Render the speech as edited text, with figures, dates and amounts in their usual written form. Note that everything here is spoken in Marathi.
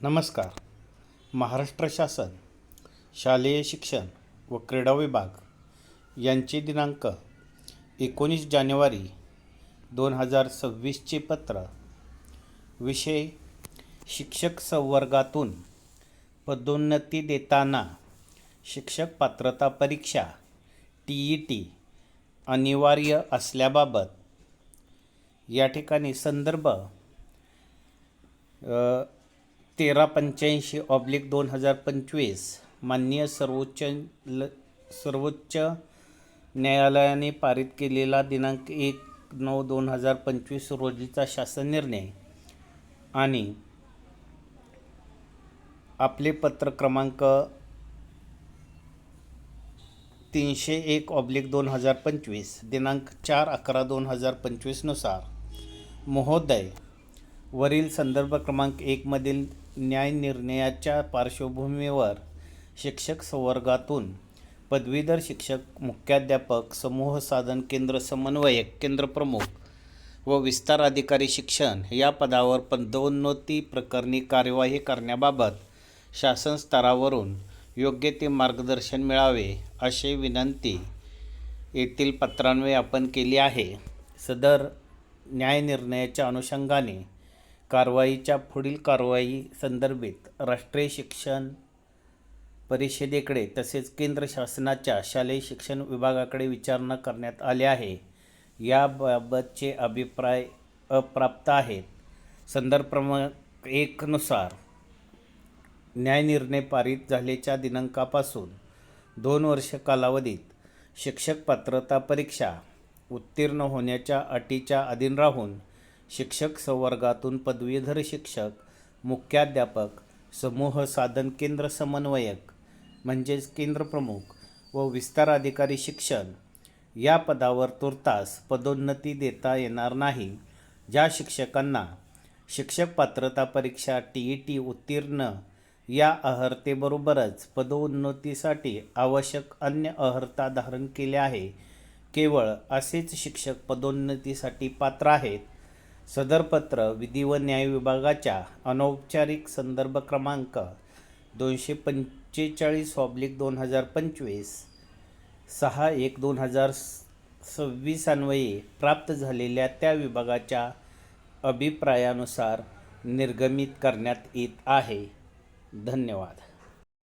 नमस्कार. महाराष्ट्र शासन शालेय शिक्षण व क्रीडा विभाग यांचे दिनांक 19 जानेवारी 2026चे पत्र. विषय शिक्षक संवर्गातून पदोन्नती देताना शिक्षक पात्रता परीक्षा TET अनिवार्य असल्याबाबत. या ठिकाणी संदर्भ 1385/2025 माननीय सर्वोच्च न्यायालयाने पारित केलेला दिनांक 1/9/2025 रोजीचा शासन निर्णय आणि आपले पत्र क्रमांक 301/2025 दिनांक 4/11/2025 नुसार महोदय, वरील संदर्भ क्रमांक 1 मधील न्याय निर्णयाच्या पार्श्वभूमीवर शिक्षक संवर्गातून पदवीधर शिक्षक, मुख्याध्यापक, समूह साधन केंद्र समन्वयक, केंद्र प्रमुख व विस्तार अधिकारी शिक्षण या पदावर पदोन्नती प्रकरणी कार्यवाही करण्याबाबत शासन स्तरावरून योग्य ते मार्गदर्शन मिळावे अशी विनंती येथील पत्रान्वये आपण केली आहे. सदर न्याय निर्णयाच्या अनुषंगाने कारवाईच्या पुढील कारवाई संदर्भित राष्ट्रीय शिक्षण परिषदेकडे तसेच केंद्र शासनाच्या शालेय शिक्षण विभागाकडे विचारणा करण्यात आली आहे. याबाबतचे अभिप्राय अप्राप्त आहेत. संदर्भ क्रमांक 1 नुसार न्याय निर्णय पारित झाल्याच्या दिनांकापासून 2 वर्ष कालावधीत शिक्षक पात्रता परीक्षा उत्तीर्ण होण्याच्या अटीच्या अधीन राहून शिक्षक संवर्गातून पदवीधर शिक्षक, मुख्याध्यापक, समूह साधन केंद्र समन्वयक म्हणजेच केंद्र प्रमुख व विस्तार अधिकारी शिक्षण या पदावर तुर्तास पदोन्नती देता येणार नाही. ज्या शिक्षकांना शिक्षक पात्रता परीक्षा TET उत्तीर्ण या अर्हतेबरोबरच पदोन्नतीसाठी आवश्यक अन्य अर्हता धारण केली आहे, केवळ असेच शिक्षक पदोन्नतीसाठी पात्र आहेत. सदर पत्र विधी व न्याय विभागाच्या अनौपचारिक संदर्भ क्रमांक 245/2025 6/1/2026 अन्वये प्राप्त झालेल्या त्या विभागाच्या अभिप्रायानुसार निर्गमित करण्यात येत आहे. धन्यवाद.